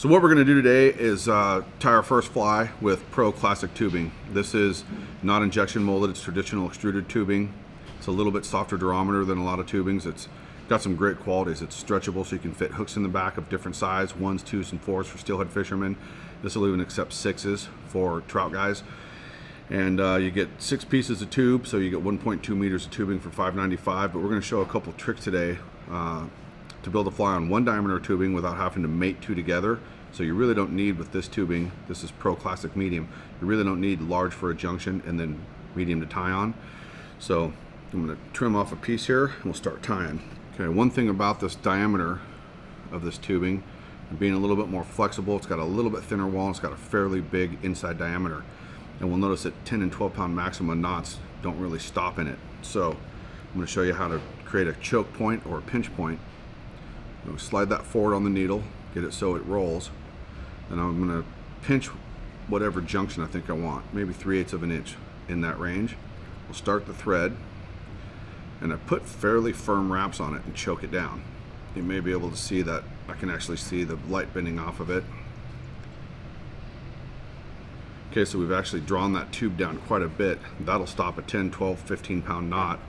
So what we're going to do today is tie our first fly with Pro Classic tubing. This is not injection molded, it's traditional extruded tubing. It's a little bit softer durometer than a lot of tubings. It's got some great qualities. It's stretchable so you can fit hooks in the back of different size, 1s, 2s, and 4s for steelhead fishermen. This will even accept 6s for trout guys. And you get 6 pieces of tube, so you get 1.2 meters of tubing for $5.95. But we're going to show a couple tricks today to build a fly on 1 diameter tubing without having to mate 2 together. So you really don't need, with this tubing, this is Pro Classic medium, you really don't need large for a junction and then medium to tie on. So I'm going to trim off a piece here and we'll start tying. Okay, one thing about this diameter of this tubing, being a little bit more flexible, it's got a little bit thinner wall, it's got a fairly big inside diameter. And we'll notice that 10 and 12 pound maximum knots don't really stop in it. So I'm going to show you how to create a choke point or a pinch point. We'll slide that forward on the needle, get it so it rolls. And I'm going to pinch whatever junction I think I want, maybe 3/8 of an inch in that range. We'll start the thread, and I put fairly firm wraps on it and choke it down. You may be able to see that I can actually see the light bending off of it. Okay, so we've actually drawn that tube down quite a bit. That'll stop a 10, 12, 15 pound knot.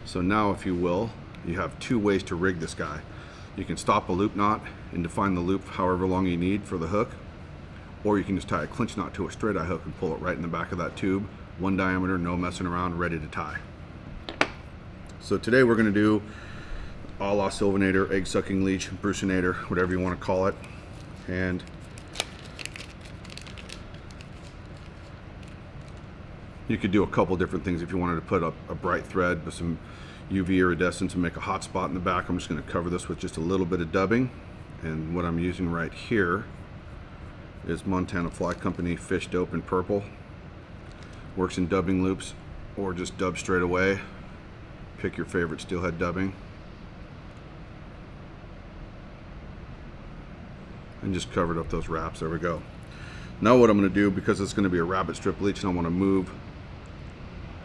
So now, if you will, you have 2 ways to rig this guy. You can stop a loop knot and define the loop however long you need for the hook, or you can just tie a clinch knot to a straight eye hook and pull it right in the back of that tube. 1 diameter, no messing around, ready to tie. So today we're going to do a la Silvenator, egg sucking leech, brucinator, whatever you want to call it. And you could do a couple different things if you wanted to put up a bright thread with some UV iridescence and make a hot spot in the back. I'm just going to cover this with just a little bit of dubbing, and what I'm using right here is Montana Fly Company Fish Dope in purple. Works in dubbing loops or just dub straight away. Pick your favorite steelhead dubbing and just covered up those wraps. There we go. Now what I'm going to do, because it's going to be a rabbit strip leech and I want to move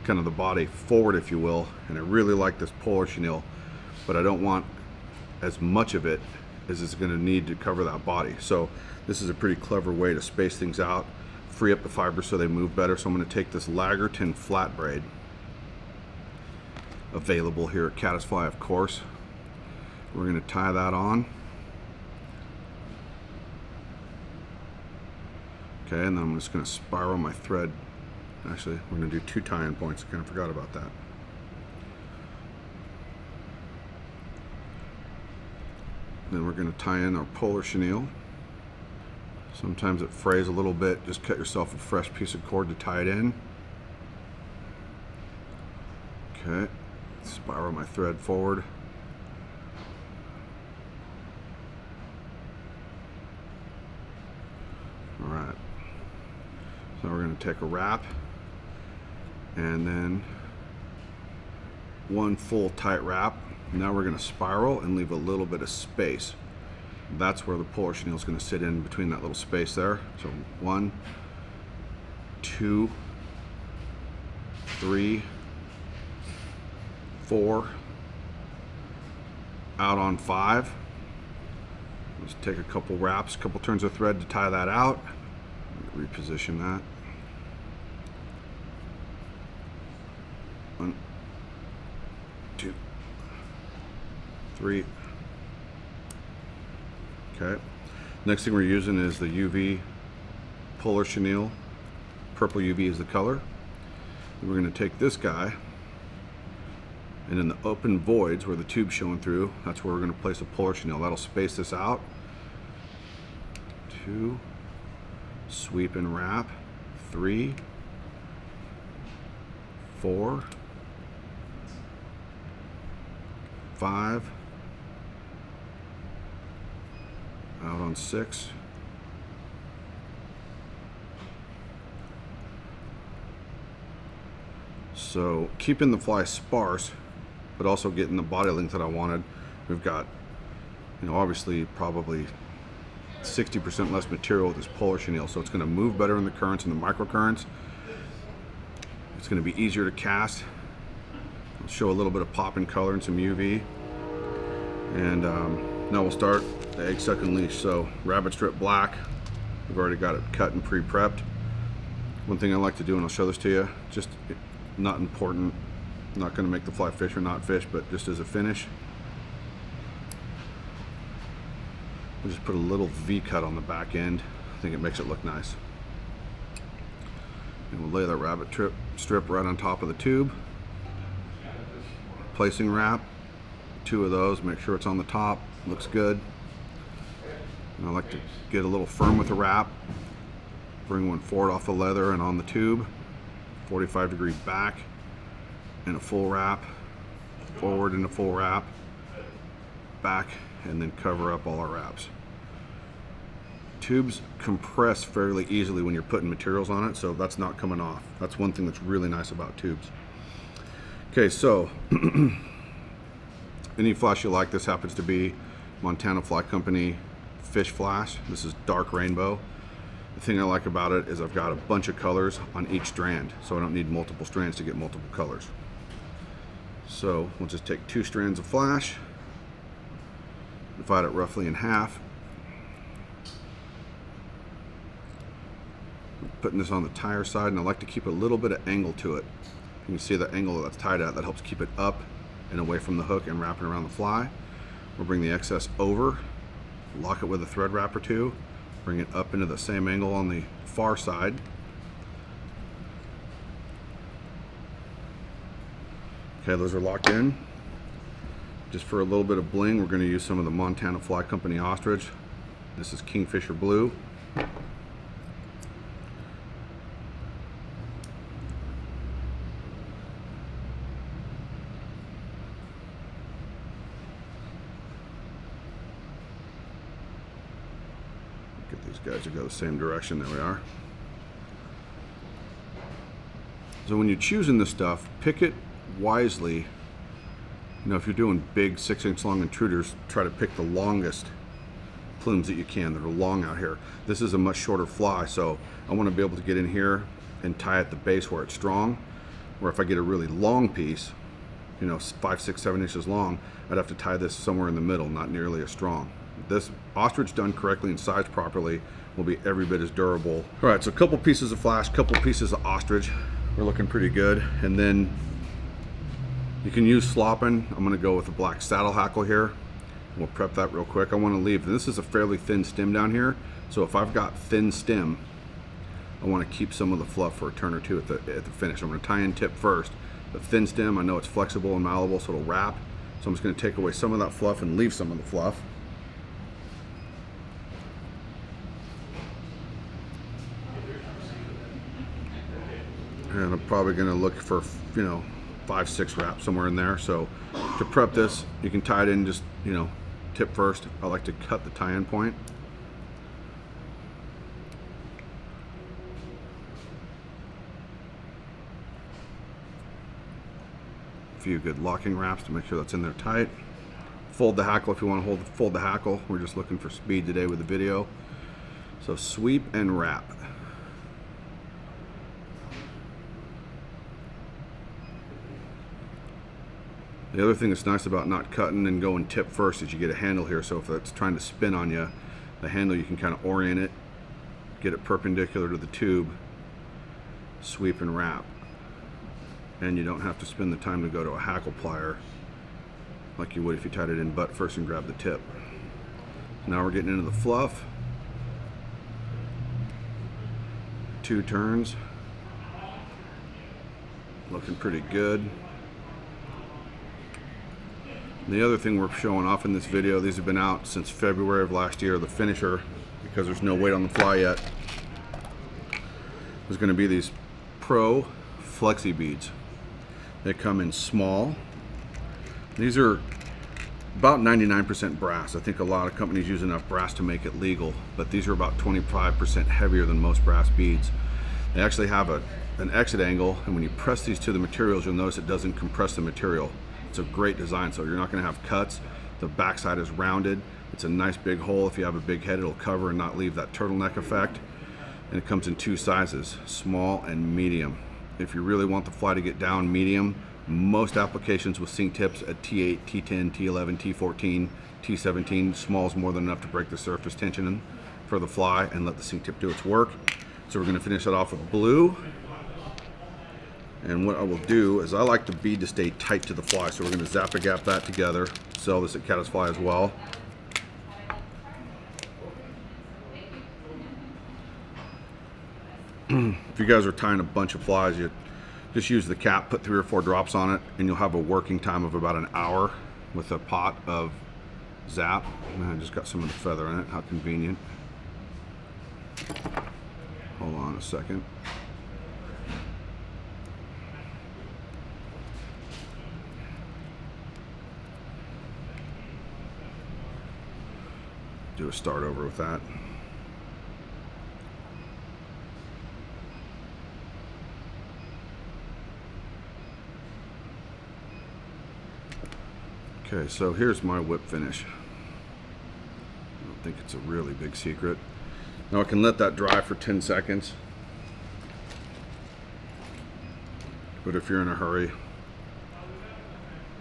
kind of the body forward, if you will, and I really like this polar chenille, but I don't want as much of it as it's going to need to cover that body. So this is a pretty clever way to space things out, free up the fibers so they move better. So I'm going to take this Lagerton flat braid, available here at Caddis Fly, of course. We're going to tie that on. Okay, and then I'm just going to spiral my thread. Actually, we're going to do 2 tie-in points. I kind of forgot about that. Then we're going to tie in our polar chenille. Sometimes it frays a little bit. Just cut yourself a fresh piece of cord to tie it in. Okay, spiral my thread forward. All right. So we're going to take a wrap and then 1 full tight wrap. Now we're going to spiral and leave a little bit of space. That's where the polar chenille is going to sit in between that little space there. So 1, 2, 3, 4, out on 5. Just take a couple wraps, a couple turns of thread to tie that out. Reposition that. 1, 2, 3. Okay. Next thing we're using is the UV polar chenille. Purple UV is the color. And we're going to take this guy, and in the open voids where the tube's showing through, that's where we're going to place a polar chenille. That'll space this out. 2. Sweep and wrap. 3, 4, 5, out on 6, so keeping the fly sparse but also getting the body length that I wanted. We've got, obviously probably 60% less material with this polar chenille, so it's going to move better in the currents and the microcurrents. It's going to be easier to cast. I'll show a little bit of pop in color and some UV. And now we'll start the egg sucking leash. So rabbit strip black, we've already got it cut and pre-prepped. One thing I like to do, and I'll show this to you, just not important, not going to make the fly fish or not fish, but just as a finish, we'll just put a little V cut on the back end. I think it makes it look nice. And we'll lay that rabbit strip right on top of the tube. Placing wrap, 2 of those, make sure it's on the top, looks good. And I like to get a little firm with the wrap, bring one forward off the leather and on the tube, 45-degree back, and a full wrap, forward and a full wrap, back, and then cover up all our wraps. Tubes compress fairly easily when you're putting materials on it, so that's not coming off. That's one thing that's really nice about tubes. Okay, so any flash you like, this happens to be Montana Fly Company Fish Flash. This is dark rainbow. The thing I like about it is I've got a bunch of colors on each strand, so I don't need multiple strands to get multiple colors. So we'll just take 2 strands of flash, divide it roughly in half, putting this on the tire side, and I like to keep a little bit of angle to it. You can see the angle that's tied at, that helps keep it up and away from the hook and wrapping around the fly. We'll bring the excess over, lock it with a thread wrap or 2, bring it up into the same angle on the far side. Okay, those are locked in. Just for a little bit of bling, we're going to use some of the Montana Fly Company ostrich. This is Kingfisher Blue. Get these guys to go the same direction. There we are. So when you're choosing this stuff, pick it wisely. You know, if you're doing big 6-inch long intruders, try to pick the longest plumes that you can that are long out here. This is a much shorter fly, so I want to be able to get in here and tie at the base where it's strong. Or if I get a really long piece, you know, 5, 6, 7 inches long, I'd have to tie this somewhere in the middle, not nearly as strong. This ostrich done correctly and sized properly will be every bit as durable. All right, so a couple pieces of flash, couple pieces of ostrich. We're looking pretty good. And then you can use slopping. I'm gonna go with a black saddle hackle here. We'll prep that real quick. I wanna leave, this is a fairly thin stem down here. So if I've got thin stem, I wanna keep some of the fluff for a turn or 2 at the finish. I'm gonna tie in tip first. The thin stem, I know it's flexible and malleable, so it'll wrap. So I'm just gonna take away some of that fluff and leave some of the fluff. And I'm probably going to look for, you know, 5, 6 wraps somewhere in there. So to prep this, you can tie it in just, you know, tip first. I like to cut the tie-in point. A few good locking wraps to make sure that's in there tight. Fold the hackle if you want to fold the hackle. We're just looking for speed today with the video. So sweep and wrap. The other thing that's nice about not cutting and going tip first is you get a handle here, so if it's trying to spin on you, the handle, you can kind of orient it, get it perpendicular to the tube, sweep and wrap. And you don't have to spend the time to go to a hackle plier like you would if you tied it in butt first and grabbed the tip. Now we're getting into the fluff. 2 turns. Looking pretty good. The other thing we're showing off in this video, these have been out since February of last year, the finisher, because there's no weight on the fly yet, is going to be these Pro Flexibeads. They come in small. These are about 99% brass. I think a lot of companies use enough brass to make it legal, but these are about 25% heavier than most brass beads. They actually have an exit angle, and when you press these to the materials, you'll notice it doesn't compress the material. It's a great design, so you're not going to have cuts. The backside is rounded. It's a nice big hole. If you have a big head, it'll cover and not leave that turtleneck effect. And it comes in 2 sizes, small and medium. If you really want the fly to get down medium, Most applications with sink tips at T8, T10, T11, T14, T17, small is more than enough to break the surface tension for the fly and let the sink tip do its work. So we're going to finish that off with blue. And what I will do is I like the bead to stay tight to the fly, so we're going to Zap-A-Gap that together. Sell this at Caddis Fly as well. If you guys are tying a bunch of flies, you just use the cap, put 3 or 4 drops on it, and you'll have a working time of about an hour with a pot of Zap. And I just got some of the feather in it. How convenient. Hold on a second. Do a start over with that. Okay, so here's my whip finish. I don't think it's a really big secret. Now I can let that dry for 10 seconds. But if you're in a hurry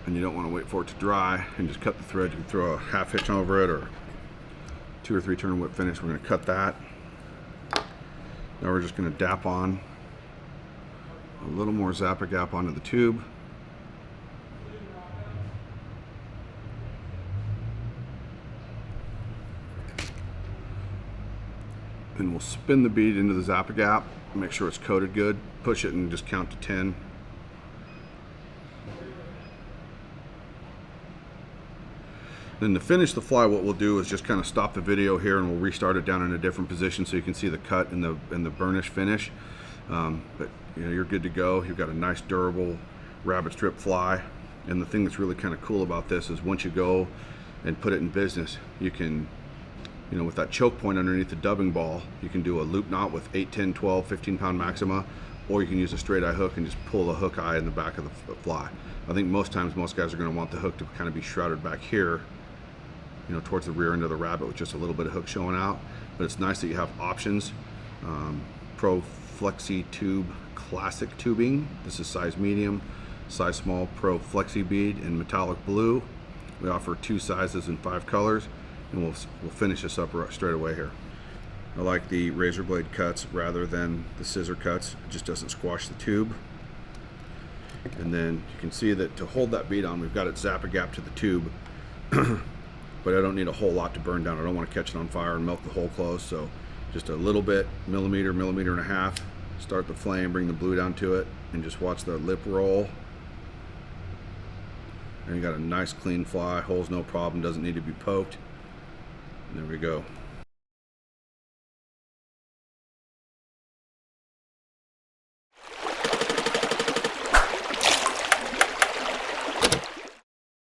and you don't want to wait for it to dry and just cut the thread, you can throw a half hitch over it or 2 or 3 turn whip finish. We're going to cut that. Now we're just going to dap on a little more Zap-A-Gap onto the tube. And we'll spin the bead into the Zap-A-Gap, make sure it's coated good, push it and just count to 10. Then to finish the fly, what we'll do is just kind of stop the video here and we'll restart it down in a different position so you can see the cut and the burnish finish. But you know, you're good to go. You've got a nice durable rabbit strip fly. And the thing that's really kind of cool about this is once you go and put it in business, you can, you know, with that choke point underneath the dubbing ball, you can do a loop knot with 8, 10, 12, 15 pound maxima, or you can use a straight eye hook and just pull the hook eye in the back of the fly. I think most times most guys are going to want the hook to kind of be shrouded back here, you know, towards the rear end of the rabbit with just a little bit of hook showing out. But it's nice that you have options. Pro Flexi Tube Classic tubing. This is size medium, size small. Pro Flexibead in metallic blue. We offer 2 sizes in 5 colors. And we'll finish this up straight away here. I like the razor blade cuts rather than the scissor cuts. It just doesn't squash the tube. And then you can see that to hold that bead on, we've got it Zap-A-Gap to the tube. But I don't need a whole lot to burn down. I don't want to catch it on fire and melt the hole closed. So just a little bit, millimeter, millimeter and a half. Start the flame, bring the blue down to it, and just watch the lip roll. And you got a nice clean fly. Holes no problem, doesn't need to be poked. There we go.